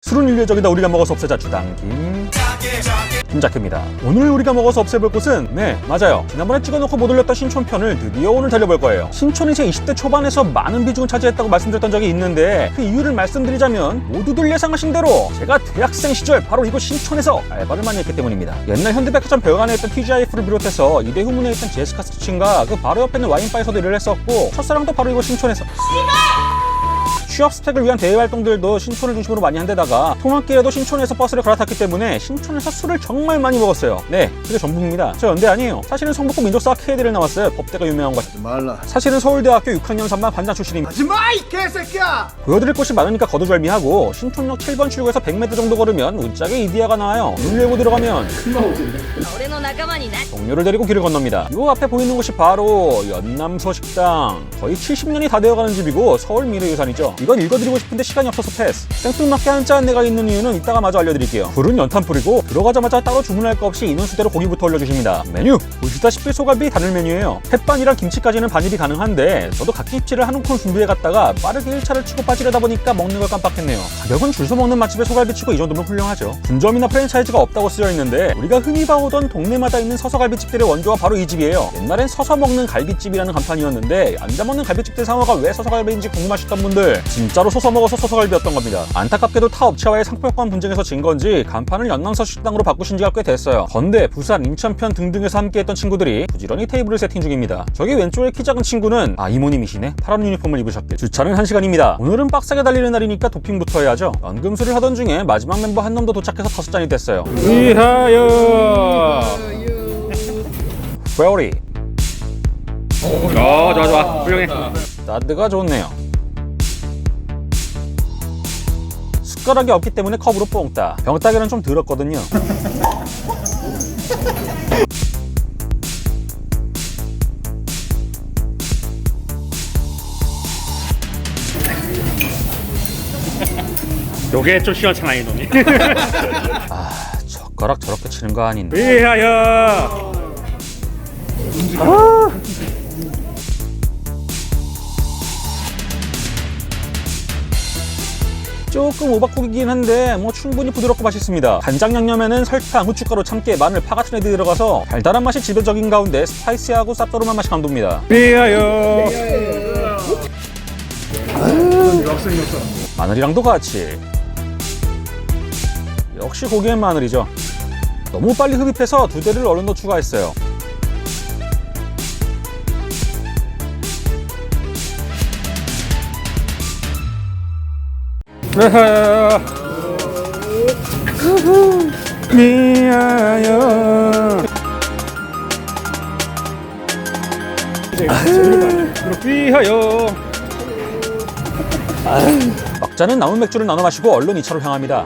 술은 인류적이다 우리가 먹어서 없애자 주당김 김자크입니다. 오늘 우리가 먹어서 없애볼 곳은 맞아요. 지난번에 찍어놓고 못 올렸던 신촌편을 드디어 오늘 달려볼 거예요. 신촌이 제 20대 초반에서 많은 비중을 차지했다고 말씀드렸던 적이 있는데 그 이유를 말씀드리자면 모두들 예상하신 대로 제가 대학생 시절 바로 이곳 신촌에서 알바를 많이 했기 때문입니다. 옛날 현대백화점 별관에 있던 TGIF를 비롯해서 이대 후문에 있던 제시카 스티친과 그 바로 옆에 있는 와인바에서도 일을 했었고 첫사랑도 바로 이곳 신촌에서 취업 스펙을 위한 대외 활동들도 신촌을 중심으로 많이 한 데다가 통학길에도 신촌에서 버스를 갈아탔기 때문에 신촌에서 술을 정말 많이 먹었어요. 그게 전부입니다. 저 연대 아니에요. 사실은 성북고 민족사 K대를 나왔어요. 법대가 유명한 것. 하지 말라. 사실은 서울대학교 6학년 3반 반장 출신입니다. 하지마 이 개새끼야. 보여드릴 곳이 많으니까 거두절미하고 신촌역 7번 출구에서 100m 정도 걸으면 웃짝에 이디야가 나와요. 문 열고 들어가면 동료를 데리고 길을 건넙니다. 요 앞에 보이는 곳이 바로 연남서 식당. 거의 70년이 다 되어가는 집이고 서울 미래유산이죠. 이건 읽어드리고 싶은데 시간이 없어서 패스. 생뚱맞게 한자 안내가 있는 이유는 이따가 마저 알려드릴게요. 불은 연탄불이고 들어가자마자 따로 주문할 거 없이 인원수대로 고기부터 올려주십니다. 메뉴! 보시다시피 소갈비 단일 메뉴예요. 햇반이랑 김치까지는 반입이 가능한데 저도 갓김치를 한 움큼 준비해갔다가 빠르게 1차를 치고 빠지려다 보니까 먹는 걸 깜빡했네요. 가격은 줄 서 먹는 맛집에 소갈비 치고 이 정도면 훌륭하죠. 분점이나 프랜차이즈가 없다고 쓰여있는데 우리가 흔히 봐오던 동네마다 있는 서서갈비집들의 원조가 바로 이 집이에요. 옛날엔 서서 먹는 갈비집이라는 간판이었는데 앉아 먹는 갈비집들 상호가 왜 서서갈비인지 궁금하셨던 분들 진짜로 서서 먹어서 서서갈비였던 겁니다. 안타깝게도 타 업체와의 상표권 분쟁에서 진 건지 간판을 연남서 식당으로 바꾸신 지가 꽤 됐어요. 건대, 부산, 인천편 등등에서 함께했던 친구들이 부지런히 테이블을 세팅 중입니다. 저기 왼쪽에 키 작은 친구는 이모님이시네. 파란 유니폼을 입으셨길. 주차는 1시간입니다. 오늘은 빡세게 달리는 날이니까 도핑부터 해야죠. 연금술을 하던 중에 마지막 멤버 한 놈도 도착해서 5잔이 됐어요. 위하여 페어리. 좋아 훌륭해. 따드가 좋네요. 숟가락이 없기 때문에 컵으로 뽕따. 병따개는 좀 들었거든요. 요게 좀 시원찮아 이놈이. 젓가락 저렇게 치는 거 아닌데. 위하여. 조금 오박국이긴 한데 충분히 부드럽고 맛있습니다. 간장 양념에는 설탕, 후춧가루, 참깨, 마늘, 파 같은 애들이 들어가서 달달한 맛이 지배적인 가운데 스파이시하고 쌉조름한 맛이 감돕니다. 위하여. 마늘이랑도 같이. 역시 고기엔 마늘이죠. 너무 빨리 흡입해서 2대를 얼른 더 추가했어요. 위하여. 위하여. 막자는 남은 맥주를 나눠 마시고 얼른 2차로 향합니다.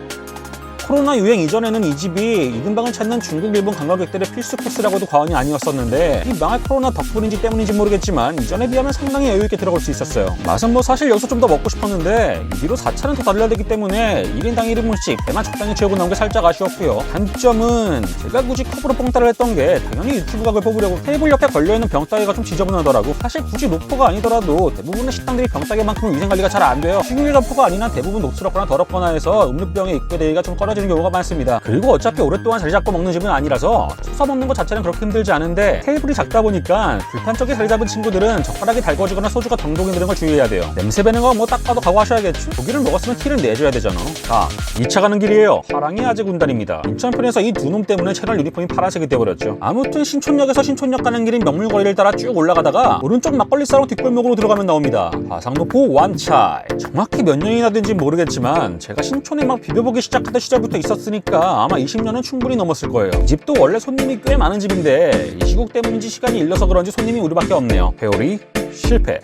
코로나 유행 이전에는 이 집이 이근방을 찾는 중국, 일본 관광객들의 필수 코스라고도 과언이 아니었었는데 이 망할 코로나 덕분인지 때문인지 모르겠지만 이전에 비하면 상당히 여유있게 들어갈 수 있었어요. 맛은 사실 여기서 좀 더 먹고 싶었는데 이 뒤로 4차는 더 달려야 되기 때문에 1인당 1인분씩 배만 적당히 채우고 나온 게 살짝 아쉬웠고요. 단점은 제가 굳이 컵으로 뽕따를 했던 게 당연히 유튜브 각을 뽑으려고 테이블 옆에 걸려있는 병따개가 좀 지저분하더라고. 사실 굳이 노포가 아니더라도 대부분의 식당들이 병따개만큼은 위생관리가 잘 안 돼요. 식용유 점포가 아닌 한 대부분 녹슬었거나 더럽거나 해서 음료병에 입게 좀 꺼려지는 경우가 많습니다. 그리고 어차피 오랫동안 자리 잡고 먹는 집은 아니라서 서서 먹는 것 자체는 그렇게 힘들지 않은데 테이블이 작다 보니까 불판 쪽에 자리 잡은 친구들은 젓가락이 달궈지거나 소주가 덩덩이 드는 걸 주의해야 돼요. 냄새 배는 거 딱 봐도 각오하셔야겠죠? 고기를 먹었으면 티를 내줘야 되잖아. 2차 가는 길이에요. 파랑이 아재 군단입니다. 인천편에서 이 두 놈 때문에 채널 유니폼이 파란색이 돼버렸죠. 아무튼 신촌역에서 신촌역 가는 길인 명물거리를 따라 쭉 올라가다가 오른쪽 막걸리 사롱 뒷골목으로 들어가면 나옵니다. 화상노포 완차이. 정확히 몇 년이나 된지 모르겠지만 제가 신촌에 막 비벼보기 시작하던 시절부터 있었으니까 아마 20년은 충분히 넘었을 거예요. 이 집도 원래 손님이 꽤 많은 집인데 이 시국 때문인지 시간이 일러서 그런지 손님이 우리밖에 없네요. 회오리 실패.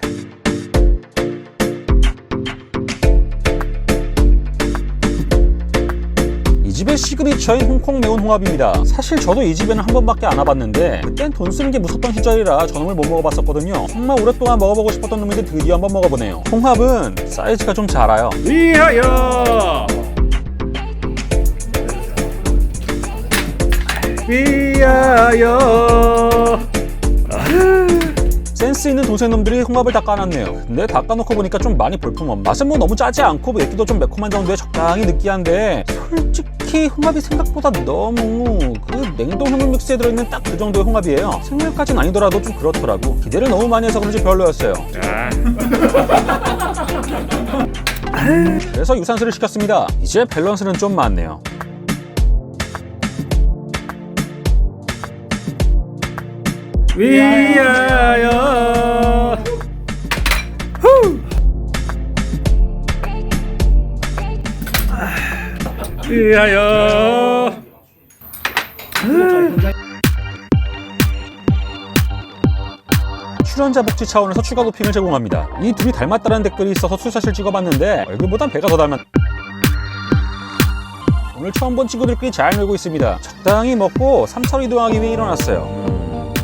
이 집의 시그니처인 홍콩 매운 홍합입니다. 사실 저도 이 집에는 한 번밖에 안 와봤는데 그땐 돈 쓰는 게 무섭던 시절이라 저놈을 못 먹어봤었거든요. 정말 오랫동안 먹어보고 싶었던 놈인데 드디어 한번 먹어보네요. 홍합은 사이즈가 좀 작아요. 위하여. 위하여. 센스 있는 동생놈들이 홍합을 다 까놨네요. 근데 다 까놓고 보니까 좀 많이 볼품없네. 맛은 뭐 너무 짜지 않고 맵기도 좀 매콤한 정도에 적당히 느끼한데 솔직히 홍합이 생각보다 너무 그 냉동 해물 믹스에 들어있는 딱 그 정도의 홍합이에요. 생물까지는 아니더라도 좀 그렇더라고. 기대를 너무 많이 해서 그런지 별로였어요. 그래서 유산슬을 시켰습니다. 이제 밸런스는 좀 맞네요. 위하여. 위하여. 출연자 복지 차원에서 추가 도핑을 제공합니다. 이 둘이 닮았다는 댓글이 있어서 수사실 찍어봤는데 얼굴보단 배가 더 닮았. 오늘 처음 본 친구들끼리 잘 놀고 있습니다. 적당히 먹고 3차로 이동하기 위해 일어났어요.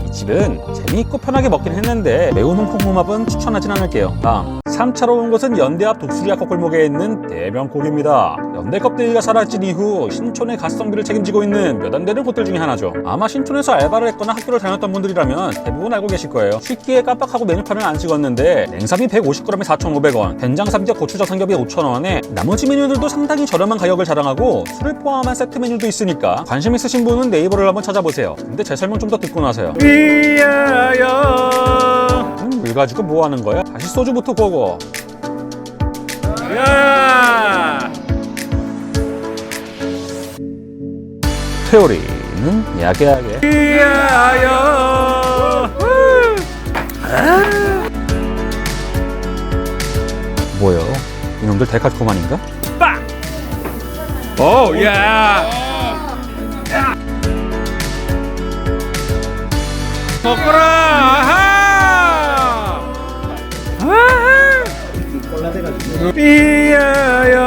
이 집은 재미있고 편하게 먹긴 했는데 매운 홍콩홍합은 추천하진 않을게요. 다음 3차로 온 곳은 연대 앞 독수리아코 골목에 있는 대명고기입니다. 연대 껍데기가 사라진 이후 신촌의 가성비를 책임지고 있는 몇 안 되는 호텔 중에 하나죠. 아마 신촌에서 알바를 했거나 학교를 다녔던 분들이라면 대부분 알고 계실 거예요. 쉽게 깜빡하고 메뉴판을 안 찍었는데 냉삼이 150g에 4,500원, 된장 삼겹 고추장 삼겹이 5,000원에 나머지 메뉴들도 상당히 저렴한 가격을 자랑하고 술을 포함한 세트 메뉴도 있으니까 관심 있으신 분은 네이버를 한번 찾아보세요. 근데 제 설명 좀 더 듣고 나서요. 위하여. 물 가지고 뭐 하는 거야? 다시 소주부터 고고. 야. 회오리는 야게야게. 위하여. 뭐요? 이놈들 데칼코만인가? 빠. 오 야. 먹거라. 아하. 아하. 위하여.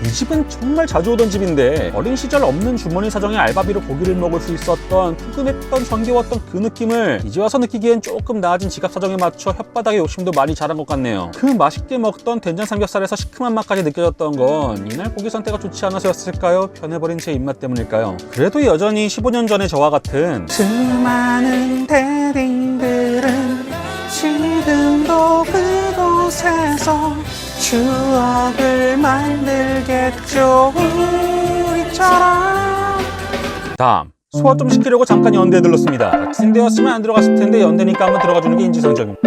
이 집은 정말 자주 오던 집인데 어린 시절 없는 주머니 사정에 알바비로 고기를 먹을 수 있었던 푸근했던 정겨웠던 그 느낌을 이제 와서 느끼기엔 조금 나아진 지갑 사정에 맞춰 혓바닥에 욕심도 많이 자란 것 같네요. 그 맛있게 먹던 된장 삼겹살에서 시큼한 맛까지 느껴졌던 건 이날 고기 선택가 좋지 않아서였을까요? 변해버린 제 입맛 때문일까요? 그래도 여전히 15년 전의 저와 같은 수많은 대딩들은 지금도 그곳에서 추억을 만들겠죠 우리처럼. 다음 소화 좀 시키려고 잠깐 연대에 들렀습니다. 같은 데였으면 안 들어갔을 텐데 연대니까 한번 들어가주는 게 인지상정입니다.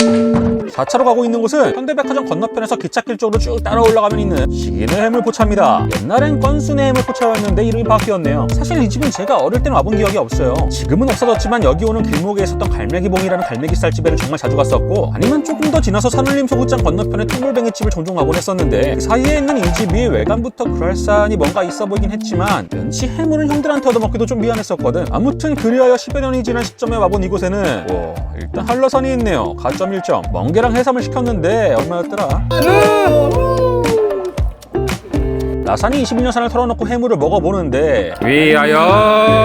4차로 가고 있는 곳은 현대백화점 건너편에서 기찻길 쪽으로 쭉 따라 올라가면 있는 시기네 해물포차입니다. 옛날엔 건순의 해물포차였는데 이름이 바뀌었네요. 사실 이 집은 제가 어릴 땐 와본 기억이 없어요. 지금은 없어졌지만 여기 오는 길목에 있었던 갈매기봉이라는 갈매기살집에는 정말 자주 갔었고, 아니면 조금 더 지나서 산울림 소구장 건너편에 퉁물뱅이집을 종종 가곤 했었는데, 그 사이에 있는 이 집이 외관부터 그럴싸하니 뭔가 있어 보이긴 했지만 왠지 해물은 형들한테 얻어먹기도 좀 미안했었거든. 아무튼 그리하여 10여 년이 지난 시점에 와본 이곳에는 일단 한라산이 있네요. 가점 1점. 멍게랑 해삼을 시켰는데 얼마였더라? 나산이 21년산을 털어놓고 해물을 먹어보는데 위하여.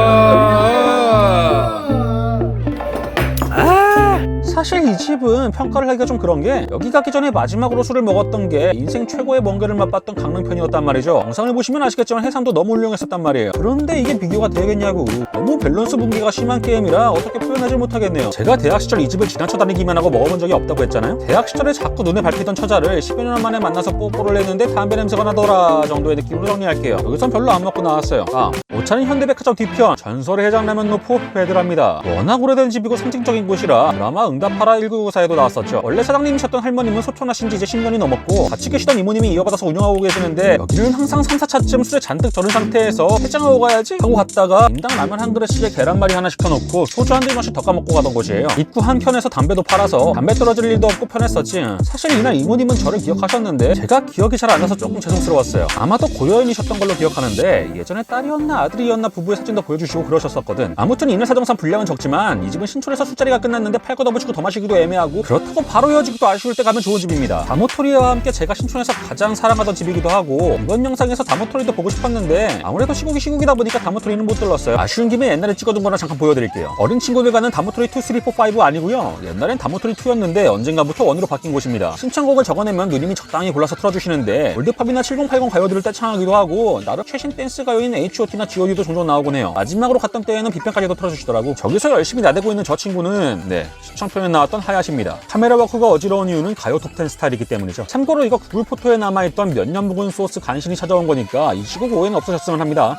사실 이 집은 평가를 하기가 좀 그런 게, 여기 가기 전에 마지막으로 술을 먹었던 게 인생 최고의 멍게를 맛봤던 강릉편이었단 말이죠. 영상을 보시면 아시겠지만 해삼도 너무 훌륭했었단 말이에요. 그런데 이게 비교가 되겠냐고. 너무 밸런스 붕괴가 심한 게임이라 어떻게 표현하지 못하겠네요. 제가 대학 시절 이 집을 지나쳐 다니기만 하고 먹어본 적이 없다고 했잖아요. 대학 시절에 자꾸 눈에 밟히던 처자를 10여 년 만에 만나서 뽀뽀를 했는데 담배 냄새가 나더라 정도의 느낌으로 정리할게요. 여기선 별로 안 먹고 나왔어요. 5차는 현대백화점 뒤편 전설의 해장라면 노포 회드랍니다. 워낙 오래된 집이고 상징적인 곳이라 드라마 응답하라 1994에도 나왔었죠. 원래 사장님이셨던 할머님은 소천하신 지 이제 10년이 넘었고, 같이 계시던 이모님이 이어받아서 운영하고 계시는데, 여기는 항상 3, 4차쯤 술에 잔뜩 절은 상태에서 해장하고 가야지 하고 갔다가 인당 라면 한 그릇씩에 계란말이 하나 시켜놓고 소주 한 들만씩 더 까먹고 가던 곳이에요. 입구 한편에서 담배도 팔아서 담배 떨어질 일도 없고 편했었지. 사실 이날 이모님은 저를 기억하셨는데 제가 기억이 잘 안 나서 조금 죄송스러웠어요. 아마도 고여인이셨던 걸로 기억하는데 예전에 딸이었나 아들이었나 부부의 사진도 보여주시고 그러셨었거든. 아무튼 이날 사정상 분량은 적지만 이 집은 신촌에서 술자리가 끝났는데 팔 거 더 붙이고 더 마시기도 애매하고, 그렇다고 바로 헤어지기도 아쉬울 때 가면 좋은 집입니다. 다모토리와 함께 제가 신촌에서 가장 사랑하던 집이기도 하고, 이번 영상에서 다모토리도 보고 싶었는데 아무래도 시국이다 보니까 다모토리는 못 들렀어요. 아쉬운 김에 옛날에 찍어둔 거나 잠깐 보여드릴게요. 어린 친구들 가는 다모토리 2, 3, 4, 5 아니고요. 옛날엔 다모토리 2였는데 언젠가부터 1으로 바뀐 곳입니다. 신청곡을 적어내면 누님이 적당히 골라서 틀어주시는데 올드팝이나 7080 가요들을 떼창하기도 하고, 나름 최신 댄스 가요인 H.O.T나 GOD도 종종 나오곤 해요. 마지막으로 갔던 때에는 비평까지도 틀어주시더라고. 저기서 열심히 나대고 있는 저 친구는 시청편에 나왔던 하야시입니다. 카메라 워크가 어지러운 이유는 가요 톱10 스타일이기 때문이죠. 참고로 이거 구글 포토에 남아있던 몇 년 묵은 소스 간신히 찾아온 거니까 이 시국 오해는 없으셨으면 합니다.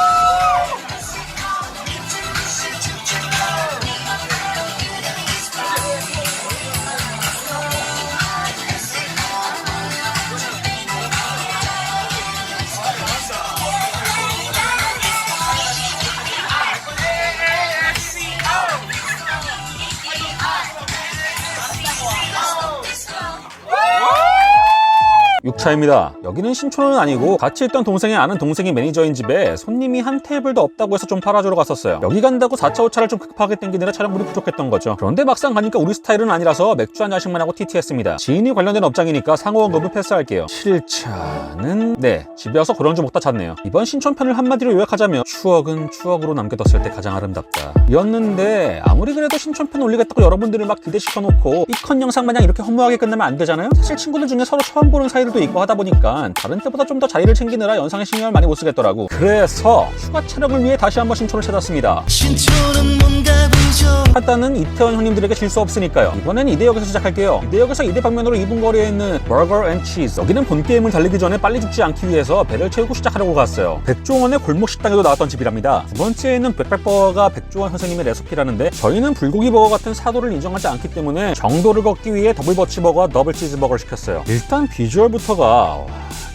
차입니다. 여기는 신촌은 아니고 같이 있던 동생의 아는 동생이 매니저인 집에 손님이 한 테이블도 없다고 해서 좀 팔아주러 갔었어요. 여기 간다고 4차 5차를 좀 급하게 땡기느라 촬영물이 부족했던 거죠. 그런데 막상 가니까 우리 스타일은 아니라서 맥주 한 잔씩만 하고 TT했습니다. 지인이 관련된 업장이니까 상호 언급은 패스할게요. 7차는 집에 와서 그런 줄 못다 찾네요. 이번 신촌편을 한마디로 요약하자면 추억은 추억으로 남겨뒀을 때 가장 아름답다 였는데, 아무리 그래도 신촌편 올리겠다고 여러분들을 막 기대시켜놓고 이컨 영상 마냥 이렇게 허무하게 끝나면 안 되잖아요. 사실 친구들 중에 서로 처음 보는 사이들도 있고 하다 보니까 다른 때보다 좀 더 자리를 챙기느라 영상에 신경을 많이 못 쓰겠더라고. 그래서 추가 촬영을 위해 다시 한번 신촌을 찾았습니다. 신촌은 뭔가 부족. 일단은 이태원 형님들에게 질 수 없으니까요. 이번엔 이대역에서 시작할게요. 이대역에서 이대 방면으로 2분 거리에 있는 버거 앤 치즈. 여기는 본 게임을 달리기 전에 빨리 죽지 않기 위해서 배를 채우고 시작하려고 갔어요. 백종원의 골목 식당에도 나왔던 집이랍니다. 두 번째에는 백백버거가 백종원 선생님의 레시피라는데, 저희는 불고기 버거 같은 사도를 인정하지 않기 때문에 정도를 걷기 위해 더블 버치버거와 더블 치즈버거를 시켰어요. 일단 비주얼부터가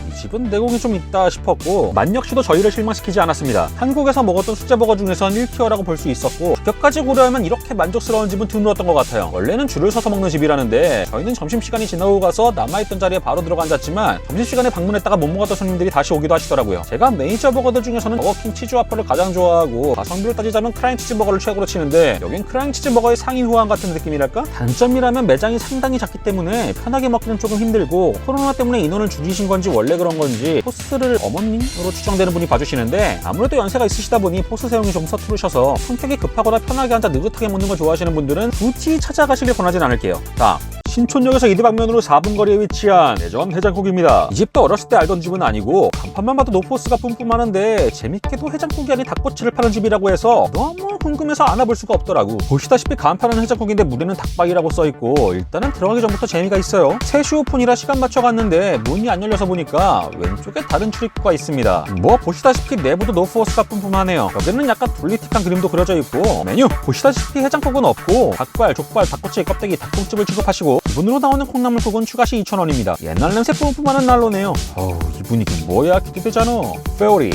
이 집은 내공이 좀 있다 싶었고, 맛 역시도 저희를 실망시키지 않았습니다. 한국에서 먹었던 수제버거 중에선 1티어라고 볼 수 있었고, 가격까지 고려하면 이렇게 만족스러운 집은 드물었던 것 같아요. 원래는 줄을 서서 먹는 집이라는데 저희는 점심시간이 지나고 가서 남아있던 자리에 바로 들어가 앉았지만, 점심시간에 방문했다가 못 먹었던 손님들이 다시 오기도 하시더라고요. 제가 메이저 버거들 중에서는 버거킹 치즈와퍼를 가장 좋아하고, 가성비를 따지자면 크라잉 치즈버거를 최고로 치는데, 여긴 크라잉 치즈버거의 상위 호환 같은 느낌이랄까? 단점이라면 매장이 상당히 작기 때문에 편하게 먹기는 조금 힘들고, 코로나 때문에 인원을 줄이신 건지 원래 그런 건지 포스를 어머님으로 추정되는 분이 봐주시는데, 아무래도 연세가 있으시다 보니 포스 사용이 좀 서투르셔서 성격이 급하거나 편하게 앉아 느긋하게 먹는 걸 좋아하시는 분들은 굳이 찾아가시길 권하진 않을게요. 다음, 신촌역에서 이대 방면으로 4분 거리에 위치한 매점 해장국입니다. 이 집도 어렸을 때 알던 집은 아니고, 간판만 봐도 노포스가 뿜뿜하는데 재밌게도 해장국이 아닌 닭꼬치를 파는 집이라고 해서 너무 궁금해서 안 와볼 수가 없더라고. 보시다시피 간판은 해장국인데 무대는 닭박이라고 써있고, 일단은 들어가기 전부터 재미가 있어요. 3시 오픈이라 시간 맞춰 갔는데 문이 안 열려서 보니까 왼쪽에 다른 출입구가 있습니다. 뭐 보시다시피 내부도 노포스가 뿜뿜하네요. 여기는 약간 둘리틱한 그림도 그려져 있고, 메뉴 보시다시피 해장국은 없고 닭발, 족발, 닭꼬치, 껍데기, 닭똥집을 취급하시고, 기본으로 나오는 콩나물국은 추가시 2,000원입니다. 옛날 냄새 뿜뿜하는 난로네요. 어우, 이 분위기 뭐야? 기대되잖아. 페어리.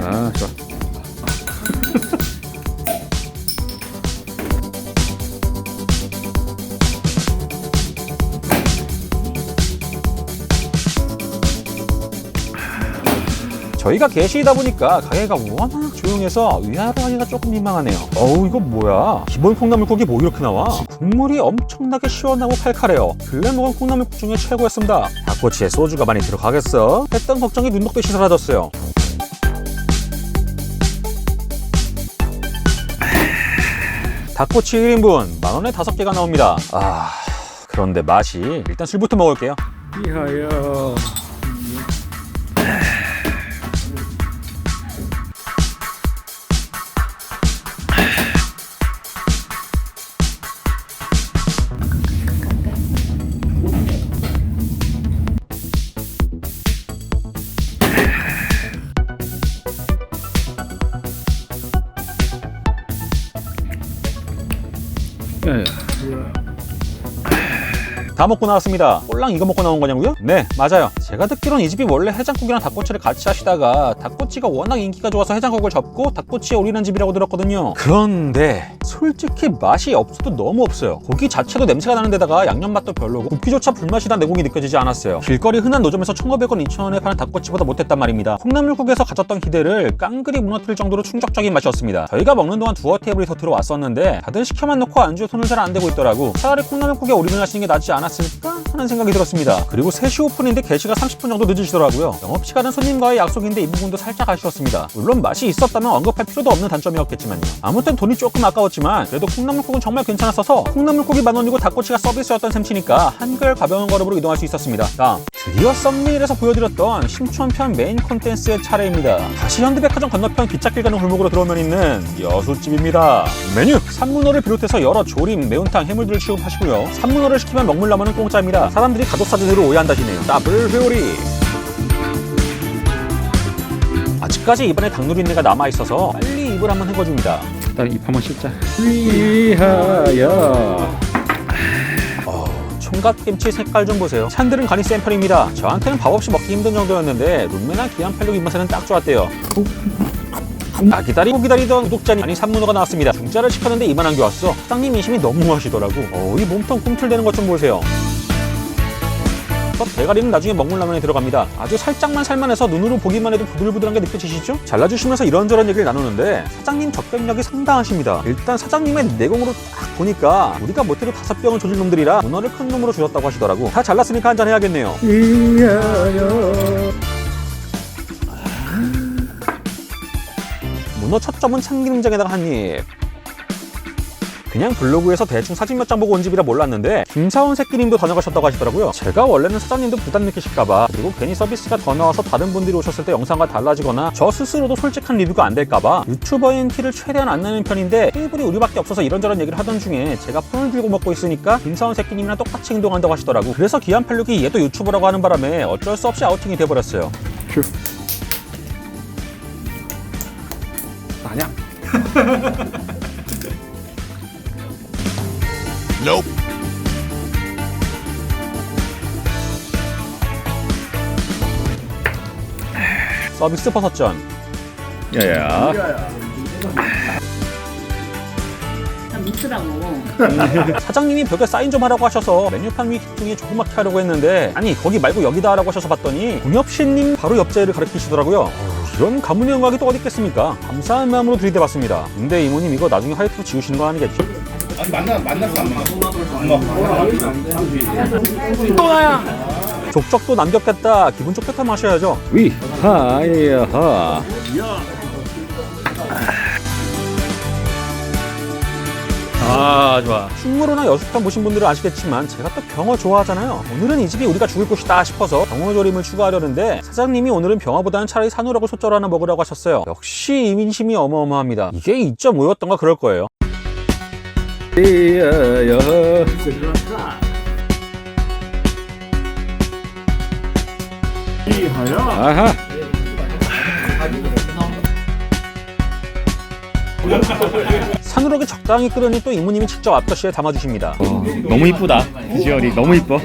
아, 좋아. 저희가 게시이다 보니까 가게가 워낙 조용해서 위아래 하기가 조금 민망하네요. 어우, 이거 뭐야? 기본 콩나물국이 뭐 이렇게 나와? 국물이 엄청나게 시원하고 칼칼해요. 근래 먹은 콩나물국 중에 최고였습니다. 닭꼬치에 소주가 많이 들어가겠어? 했던 걱정이 눈 녹듯이 사라졌어요. 닭꼬치 1인분 만원에 5개가 나옵니다. 그런데 맛이, 일단 술부터 먹을게요. 이하여. 다 먹고 나왔습니다. 꼴랑 이거 먹고 나온 거냐고요? 네, 맞아요. 제가 듣기론 이 집이 원래 해장국이랑 닭꼬치를 같이 하시다가 닭꼬치가 워낙 인기가 좋아서 해장국을 접고 닭꼬치에 올리는 집이라고 들었거든요. 그런데 솔직히 맛이 없어도 너무 없어요. 고기 자체도 냄새가 나는 데다가 양념 맛도 별로고, 굽기조차 불맛이란 내공이 느껴지지 않았어요. 길거리 흔한 노점에서 1,500원, 2,000원에 파는 닭꼬치보다 못했단 말입니다. 콩나물국에서 가졌던 기대를 깡그리 무너뜨릴 정도로 충격적인 맛이었습니다. 저희가 먹는 동안 두어 테이블이 더 들어왔었는데 다들 시켜만 놓고 안주에 손을 잘 안 대고 있더라고. 차라리 콩나물국에 올인을 하시는 게 낫지 않았을까 하는 생각이 들었습니다. 그리고 3시 오픈인데 게시가 30분 정도 늦으시더라고요. 영업시간은 손님과의 약속인데 이 부분도 살짝 아쉬웠습니다. 물론 맛이 있었다면 언급할 필요도 없는 단점이었겠지만요. 아무튼 돈이 조금 아까웠지만 그래도 콩나물국은 정말 괜찮았어서 콩나물국이 10,000원이고 닭꼬치가 서비스였던 셈치니까 한결 가벼운 걸음으로 이동할 수 있었습니다. 다음, 드디어 썸네일에서 보여드렸던 신촌편 메인 콘텐츠의 차례입니다. 다시 현대백화점 건너편 기찻길 가는 골목으로 들어오면 있는 여수집입니다. 메뉴! 산문어를 비롯해서 여러 조림, 매운탕, 해물들을 취급하시고요. 산문어를 시키면 먹물라면은 공짜입니다. 사람들이 가족 사진으로 오해한다시네요. 더블 회오리! 아직까지 입안에 닭누린내가 남아있어서 빨리 입을 한번 헹궈줍니다. 일단 입 한번 씻자. 위하여. 총각김치 색깔 좀 보세요. 찬들은 간이 센 편입니다. 저한테는 밥 없이 먹기 힘든 정도였는데 룸메나 기안팔육 입맛에는 딱 좋았대요. 기다리고 기다리던 구독자님, 아니 산문어가 나왔습니다. 중짜를 시켰는데 이만한 게 왔어. 사장님 인심이 너무 하시더라고. 이 몸통 꿈틀대는 것 좀 보세요. 대가리는 나중에 먹물라면에 들어갑니다. 아주 살짝만 살만해서 눈으로 보기만 해도 부들부들한 게 느껴지시죠? 잘라주시면서 이런저런 얘기를 나누는데 사장님 적격력이 상당하십니다. 일단 사장님의 내공으로 딱 보니까 우리가 못해도 5병을 조질 놈들이라 문어를 큰 놈으로 주셨다고 하시더라고. 다 잘랐으니까 한잔 해야겠네요. 문어 첫 점은 참기름장에다가 한입. 그냥 블로그에서 대충 사진 몇 장 보고 온 집이라 몰랐는데 김사원 새끼님도 다녀가셨다고 하시더라고요. 제가 원래는 사장님도 부담 느끼실까봐, 그리고 괜히 서비스가 더 나와서 다른 분들이 오셨을 때 영상과 달라지거나 저 스스로도 솔직한 리뷰가 안 될까봐 유튜버인 티를 최대한 안 내는 편인데, 테이블이 우리밖에 없어서 이런저런 얘기를 하던 중에 제가 폰을 들고 먹고 있으니까 김사원 새끼님이랑 똑같이 행동한다고 하시더라고. 그래서 기안팔육이 얘도 유튜버라고 하는 바람에 어쩔 수 없이 아우팅이 돼버렸어요. 아니야. Nope. 서비스 버섯전. 야야. 믹스라고. 사장님이 벽에 사인 좀 하라고 하셔서 메뉴판 위 기둥이 조그맣게 하려고 했는데, 아니 거기 말고 여기다 하라고 하셔서 봤더니 동엽씨님 바로 옆자리를 가리키시더라고요. 이런 가문의 영광이 또 어디 있겠습니까? 감사한 마음으로 들이대봤습니다. 근데 이모님 이거 나중에 화이트로 지우시는 거 아니겠죠? 아니 만났어 안 만났어? 족적도 남겼겠다. 기분 좋게 타 마셔야죠. 위하여. 좋아. 충무로나 여수편 보신 분들은 아시겠지만 제가 또 병어 좋아하잖아요. 오늘은 이 집이 우리가 죽을 곳이다 싶어서 병어조림을 추가하려는데 사장님이 오늘은 병어보다는 차라리 산우라고 소절 하나 먹으라고 하셨어요. 역시 이민심이 어마어마합니다. 이게 2.5였던가 그럴 거예요. 위하여. 아하. 산우럭이 적당히 끓으니 또 이모님이 직접 앞접시에 담아주십니다. 너무 이쁘다. 비주얼이 너무 이뻐.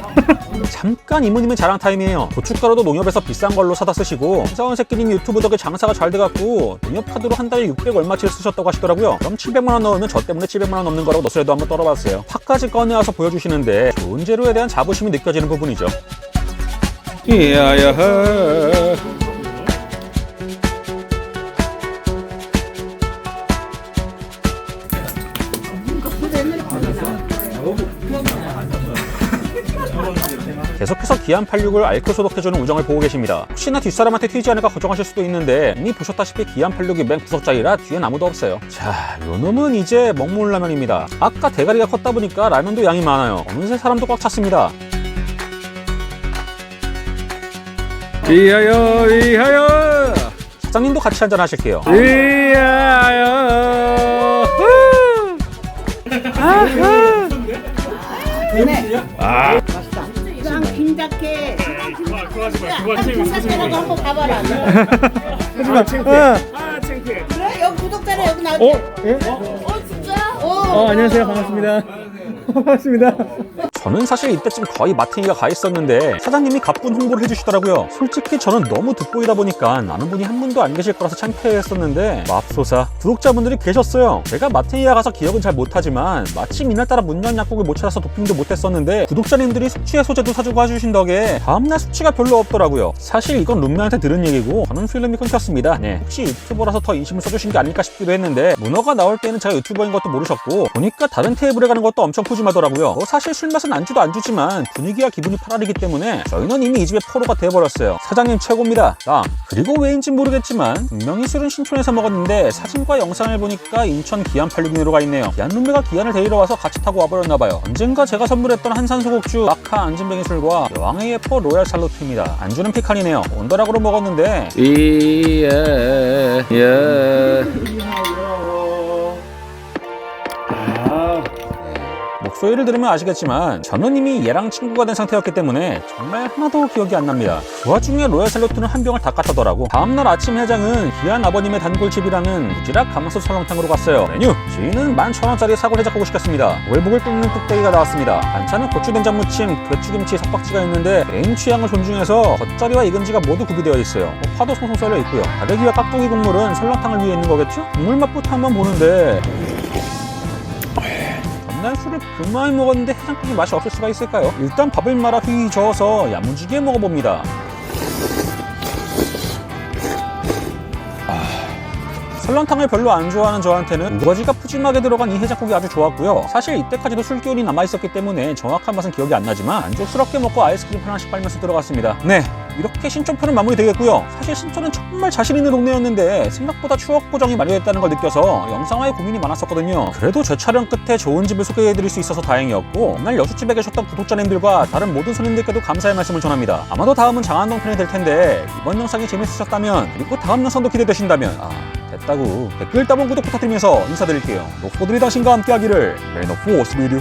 잠깐 이모님의 자랑 타임이에요. 고춧가루도 농협에서 비싼 걸로 사다 쓰시고, 김사원 새끼님 유튜브 덕에 장사가 잘 돼갖고 농협 카드로 한 달에 600 얼마치를 쓰셨다고 하시더라고요. 그럼 700만원 넣으면 저 때문에 700만원 넘는 거라고 너스레도 한번 떨어봤어요. 팥까지 꺼내와서 보여주시는데 좋은 재료에 대한 자부심이 느껴지는 부분이죠. 위하여. 계속해서 기안86을 알코올 소독해주는 우정을 보고 계십니다. 혹시나 뒷사람한테 튀지 않을까 걱정하실 수도 있는데 이미 보셨다시피 기안86이 맨 구석자리라 뒤엔 아무도 없어요. 자, 요놈은 이제 먹물라면입니다. 아까 대가리가 컸다 보니까 라면도 양이 많아요. 어느새 사람도 꽉 찼습니다. 위하여. 위하여. 사장님도 같이 한잔 하실게요. 위하여. 되네. 아. 이랑 김닭해. 김닭해라고 한번 가봐라. 그래? 여기 구독자래 여기 나올게. 진짜? 안녕하세요. 반갑습니다. 반갑습니다. 저는 사실 이때쯤 거의 마탱이가 가 있었는데 사장님이 가쁜 홍보를 해주시더라고요. 솔직히 저는 너무 돋보이다 보니까 아는 분이 한 분도 안 계실 거라서 창피했었는데 맙소사 구독자분들이 계셨어요. 제가 마탱이가 가서 기억은 잘 못하지만 마침 이날따라 문 연 약국을 못 찾아서 도핑도 못했었는데 구독자님들이 숙취 해소제도 사주고 해주신 덕에 다음날 숙취가 별로 없더라고요. 사실 이건 룸메한테 들은 얘기고 저는 필름이 끊겼습니다. 네, 혹시 유튜버라서 더 인심을 써주신 게 아닐까 싶기도 했는데 문어가 나올 때는 제가 유튜버인 것도 모르셨고 보니까 다른 테이블에 가는 것도 엄청 푸짐하더라고요. 사실 술 맛은 맛은 안주도 안주지만 분위기와 기분이 파라리기 때문에 저희는 이미 이 집의 포로가 돼버렸어요. 사장님 최고입니다. 그리고 왜인지 모르겠지만 분명히 술은 신촌에서 먹었는데 사진과 영상을 보니까 인천 기안 86인으로가 있네요. 기안 룸메가 기안을 데리러 와서 같이 타고 와버렸나봐요. 언젠가 제가 선물했던 한산소곡주 마카 안진뱅이 술과 여왕의 예포 로얄 살루트입니다. 안주는 피칸이네요. 온더락으로 먹었는데 목소리를 들으면 아시겠지만 저는 이미 얘랑 친구가 된 상태였기 때문에 정말 하나도 기억이 안 납니다. 그 와중에 로얄 살루트는 한 병을 다 깠다더라고. 다음날 아침 해장은 기안 아버님의 단골집이라는 부지락 가마솥 설렁탕으로 갔어요. 메뉴! 저희는 11,000원짜리 사골 해장국을 시켰습니다. 오일복을 끓는 뚝배기가 나왔습니다. 반찬은 고추 된장 무침, 배추김치, 석박지가 있는데 개인 취향을 존중해서 겉절이와 익은지가 모두 구비되어 있어요. 파도 송송 썰려 있고요. 다대기와 깍두기 국물은 설렁탕을 위해 있는 거겠죠? 국물 맛부터 한번 보는데 난 술을 그 많이 먹었는데 해장국이 맛이 없을 수가 있을까요? 일단 밥을 말아 휘휘 저어서 야무지게 먹어봅니다. 설렁탕을 별로 안 좋아하는 저한테는 우거지가 푸짐하게 들어간 이 해장국이 아주 좋았고요. 사실 이때까지도 술 기운이 남아있었기 때문에 정확한 맛은 기억이 안 나지만 만족스럽게 먹고 아이스크림 하나씩 빨면서 들어갔습니다. 네, 이렇게 신촌편은 마무리 되겠고요. 사실 신촌은 정말 자신 있는 동네였는데 생각보다 추억 보정이 마련됐다는 걸 느껴서 영상화에 고민이 많았었거든요. 그래도 제 촬영 끝에 좋은 집을 소개해드릴 수 있어서 다행이었고 그날 여수집에 계셨던 구독자님들과 다른 모든 손님들께도 감사의 말씀을 전합니다. 아마도 다음은 장안동 편이 될 텐데 이번 영상이 재밌으셨다면 그리고 다음 영상도 기대되신다면 됐다고 댓글 따봉 구독 부탁드리면서 인사드릴게요. 노포들이 당신과 함께하기를. 레인 오브 워스 비디오.